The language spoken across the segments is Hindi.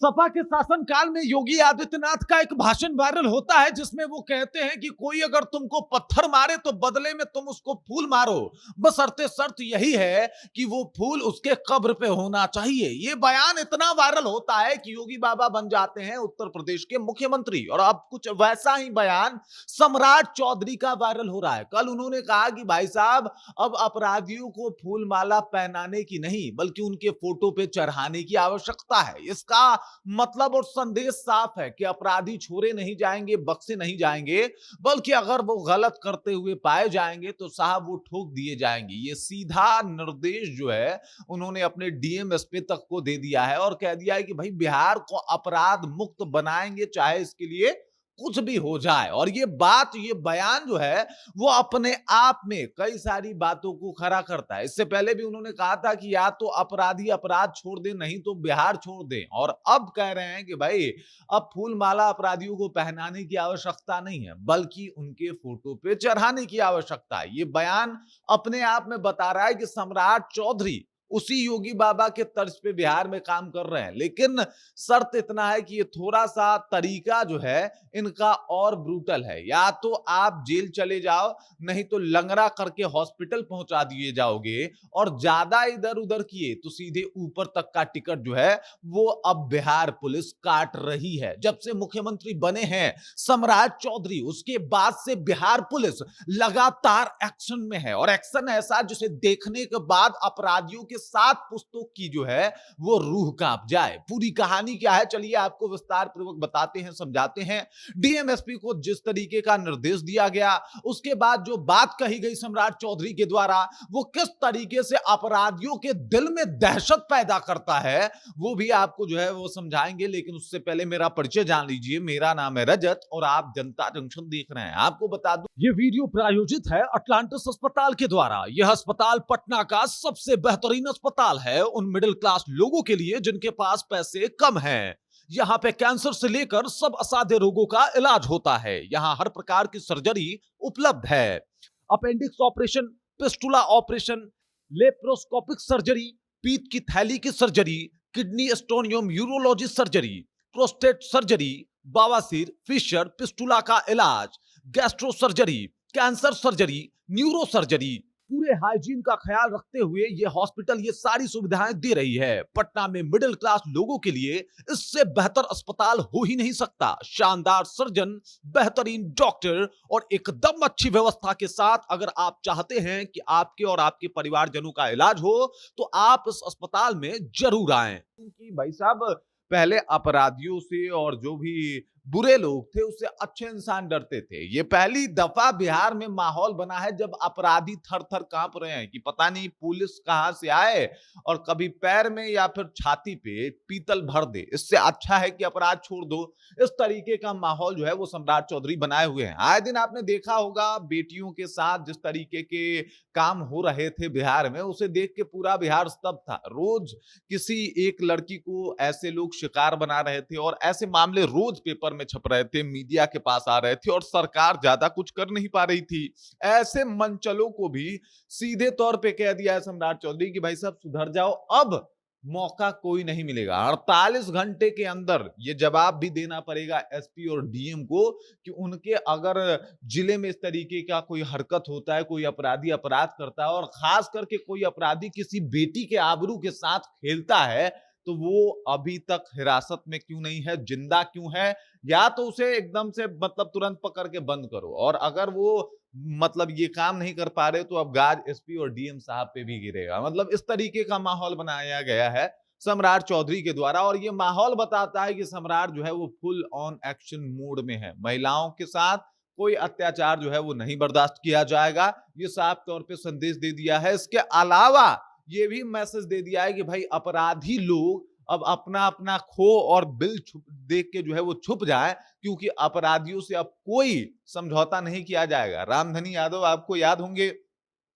सपा के शासनकाल में योगी आदित्यनाथ का एक भाषण वायरल होता है जिसमें वो कहते हैं कि कोई अगर तुमको पत्थर मारे तो बदले में तुम उसको फूल मारो, बशर्ते शर्त यही है कि वो फूल उसके कब्र पे होना चाहिए। ये बयान इतना वायरल होता है कि योगी बाबा बन जाते हैं उत्तर प्रदेश के मुख्यमंत्री। और अब कुछ वैसा ही बयान सम्राट चौधरी का वायरल हो रहा है। कल उन्होंने कहा कि भाई साहब, अब अपराधियों को फूल माला पहनाने की नहीं बल्कि उनके फोटो पे चढ़ाने की आवश्यकता है। इसका मतलब और संदेश साफ है कि अपराधी छोड़े नहीं जाएंगे, बख्शे नहीं जाएंगे, बल्कि अगर वो गलत करते हुए पाए जाएंगे तो साहब वो ठोक दिए जाएंगे। ये सीधा निर्देश जो है उन्होंने अपने डीएम एसपी तक को दे दिया है और कह दिया है कि भाई बिहार को अपराध मुक्त बनाएंगे, चाहे इसके लिए कुछ भी हो जाए। और ये बात, ये बयान जो है वो अपने आप में कई सारी बातों को खड़ा करता है। इससे पहले भी उन्होंने कहा था कि या तो अपराधी अपराध छोड़ दें, नहीं तो बिहार छोड़ दें। और अब कह रहे हैं कि भाई अब फूल माला अपराधियों को पहनाने की आवश्यकता नहीं है बल्कि उनके फोटो पे चढ़ाने की आवश्यकता है। ये बयान अपने आप में बता रहा है कि सम्राट चौधरी उसी योगी बाबा के तर्ज पे बिहार में काम कर रहे हैं। लेकिन शर्त इतना है कि ये थोड़ा सा तरीका जो है इनका और ब्रूटल है। या तो आप जेल चले जाओ, नहीं तो लंगड़ा करके हॉस्पिटल पहुंचा दिए जाओगे। और ज्यादा इधर उधर किए तो सीधे ऊपर तक का टिकट जो है वो अब बिहार पुलिस काट रही है। जब से मुख्यमंत्री बने हैं सम्राट चौधरी, उसके बाद से बिहार पुलिस लगातार एक्शन में है। और एक्शन ऐसा जिसे देखने के बाद अपराधियों के साथ पुस्तों की जो है वो रूह कांप जाए। पूरी कहानी क्या है, चलिए आपको विस्तार पूर्वक बताते हैं, समझाते हैं। डीएमएसपी को जिस तरीके का निर्देश दिया गया, उसके बाद जो बात कही गई सम्राट चौधरी के द्वारा, वो किस तरीके से अपराधियों के दिल में दहशत पैदा करता है, वो भी आपको जो है वो समझाएंगे। लेकिन उससे पहले मेरा परिचय जान लीजिए। मेरा नाम है रजत और आप जनता जंक्शन देख रहे हैं। आपको बता दूं, ये वीडियो प्रायोजित है अटलांटिस अस्पताल के द्वारा। यह अस्पताल पटना का सबसे बेहतरीन अस्पताल है उन मिडिल क्लास लोगों के लिए जिनके पास पैसे कम हैं। यहाँ पे कैंसर से लेकर सब असाध्य रोगों का इलाज होता है। यहाँ हर प्रकार की सर्जरी उपलब्ध है। Appendix operation, fistula operation, laparoscopic surgery, पीत की थैली की सर्जरी, किडनी स्टोन एवं यूरोलॉजी सर्जरी, प्रोस्टेट सर्जरी, बवासीर, फिशर, पिस्टुला का इलाज, gastro surgery, cancer surgery, neuro surgery, पूरे हाइजीन का ख्याल रखते हुए ये हॉस्पिटल ये सारी सुविधाएं दे रही है। पटना में मिडिल क्लास लोगों के लिए इससे बेहतर अस्पताल हो ही नहीं सकता। शानदार सर्जन, बेहतरीन डॉक्टर और एकदम अच्छी व्यवस्था के साथ अगर आप चाहते हैं कि आपके और आपके परिवारजनों का इलाज हो तो आप इस अस्पताल में जरूर आएं। क्योंकि भाई साहब, पहले अपराधियों से और जो भी बुरे लोग थे उससे अच्छे इंसान डरते थे। ये पहली दफा बिहार में माहौल बना है जब अपराधी थर थर कांप रहे हैं कि पता नहीं पुलिस कहां से आए और कभी पैर में या फिर छाती पे पीतल भर दे। इससे अच्छा है कि अपराध छोड़ दो। इस तरीके का माहौल जो है वो सम्राट चौधरी बनाए हुए हैं। आए दिन आपने देखा होगा बेटियों के साथ जिस तरीके के काम हो रहे थे बिहार में, उसे देख के पूरा बिहार स्तब्ध था। रोज किसी एक लड़की को ऐसे लोग शिकार बना रहे थे और ऐसे मामले रोज पेपर में छप रहे थे, मीडिया के पास आ रहे थे और सरकार ज्यादा कुछ कर नहीं पा रही थी। ऐसे मंचलों को भी सीधे तौर पे कह दिया है सम्राट चौधरी कि भाई साहब सुधर जाओ, अब मौका कोई नहीं मिलेगा। 48 घंटे के अंदर ये जवाब भी देना पड़ेगा एसपी और डीएम को कि उनके अगर जिले में इस तरीके का कोई हरकत होता है, कोई अपराधी अपराध करता है और खास करके कोई अपराधी किसी बेटी के आबरू के साथ खेलता है, तो वो अभी तक हिरासत में क्यों नहीं है, जिंदा क्यों है? या तो उसे एकदम से मतलब तुरंत पकड़ के बंद करो। और अगर वो मतलब ये काम नहीं कर पा रहे तो अब गाज एसपी और डीएम साहब पे भी गिरेगा। मतलब इस तरीके का माहौल बनाया गया है सम्राट चौधरी के द्वारा। और ये माहौल बताता है कि सम्राट जो है वो फुल ऑन एक्शन मोड में है। महिलाओं के साथ कोई अत्याचार जो है वो नहीं बर्दाश्त किया जाएगा, ये साफ तौर पे संदेश दे दिया है। इसके अलावा ये भी मैसेज दे दिया है कि भाई अपराधी लोग अब अपना अपना खो और बिल छुप देख के जो है वो छुप जाए, क्योंकि अपराधियों से अब कोई समझौता नहीं किया जाएगा। रामधनी यादव आपको याद होंगे,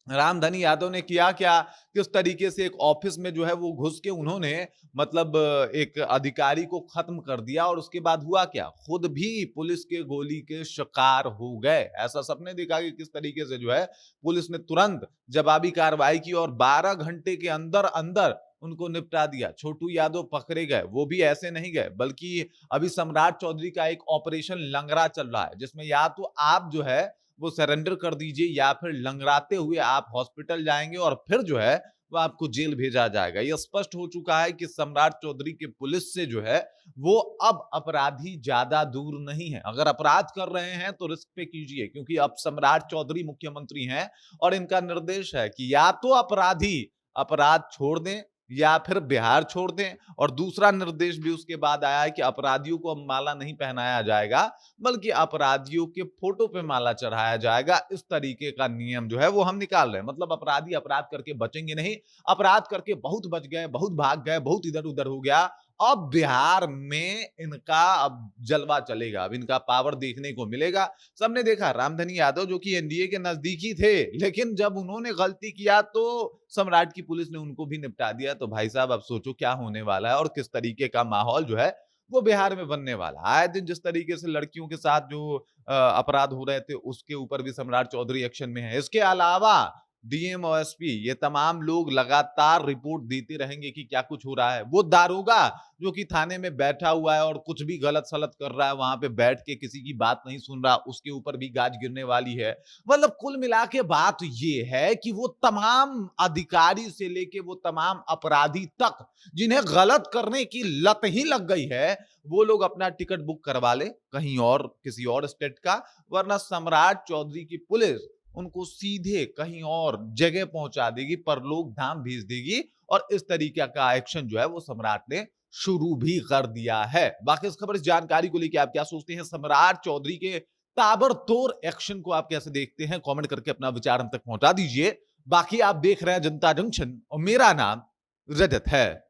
रामधनी यादव ने किया क्या, किस तरीके से एक ऑफिस में जो है वो घुस के उन्होंने मतलब एक अधिकारी को खत्म कर दिया और उसके बाद हुआ क्या, खुद भी पुलिस के गोली के शिकार हो गए। ऐसा सबने देखा कि किस तरीके से जो है पुलिस ने तुरंत जवाबी कार्रवाई की और 12 घंटे के अंदर अंदर उनको निपटा दिया। छोटू यादव पकड़े गए, वो भी ऐसे नहीं गए, बल्कि अभी सम्राट चौधरी का एक ऑपरेशन लंगड़ा चल रहा है, जिसमें या तो आप जो है वो सरेंडर कर दीजिए या फिर लंगड़ाते हुए आप हॉस्पिटल जाएंगे और फिर जो है वो आपको जेल भेजा जाएगा। यह स्पष्ट हो चुका है कि सम्राट चौधरी के पुलिस से जो है वो अब अपराधी ज्यादा दूर नहीं है। अगर अपराध कर रहे हैं तो रिस्क पे कीजिए, क्योंकि अब सम्राट चौधरी मुख्यमंत्री हैं और इनका निर्देश है कि या तो अपराधी अपराध छोड़ दें या फिर बिहार छोड़ दें। और दूसरा निर्देश भी उसके बाद आया है कि अपराधियों को अब माला नहीं पहनाया जाएगा, बल्कि अपराधियों के फोटो पे माला चढ़ाया जाएगा। इस तरीके का नियम जो है वो हम निकाल रहे हैं। मतलब अपराधी अपराध करके बचेंगे नहीं, अपराध करके बहुत बच गए, बहुत भाग गए, बहुत इधर उधर हो गया, अब बिहार में इनका अब जलवा चलेगा, अब इनका पावर देखने को मिलेगा। सबने देखा रामधनी यादव जो कि एनडीए के नजदीकी थे, लेकिन जब उन्होंने गलती किया तो सम्राट की पुलिस ने उनको भी निपटा दिया। तो भाई साहब अब सोचो क्या होने वाला है और किस तरीके का माहौल जो है वो बिहार में बनने वाला है। आए दिन जिस तरीके से लड़कियों के साथ जो अपराध हो रहे थे उसके ऊपर भी सम्राट चौधरी एक्शन में है। इसके अलावा डीएम और एसपी ये तमाम लोग लगातार रिपोर्ट देते रहेंगे कि क्या कुछ हो रहा है। वो दारोगा जो कि थाने में बैठा हुआ है और कुछ भी गलत सलत कर रहा है, वहां पे बैठ के किसी की बात नहीं सुन रहा, उसके ऊपर भी गाज गिरने वाली है। मतलब कुल मिला के बात ये है कि वो तमाम अधिकारी से लेके वो तमाम अपराधी तक जिन्हें गलत करने की लत ही लग गई है, वो लोग अपना टिकट बुक करवा ले कहीं और, किसी और स्टेट का, वरना सम्राट चौधरी की पुलिस उनको सीधे कहीं और जगह पहुंचा देगी, परलोक धाम भेज देगी। और इस तरीके का एक्शन जो है वो सम्राट ने शुरू भी कर दिया है। बाकी इस खबर, इस जानकारी को लेकर आप क्या सोचते हैं? सम्राट चौधरी के ताबड़तोड़ एक्शन को आप कैसे देखते हैं? कमेंट करके अपना विचार हम तक पहुंचा दीजिए। बाकी आप देख रहे हैं जनता जंक्शन और मेरा नाम रजत है।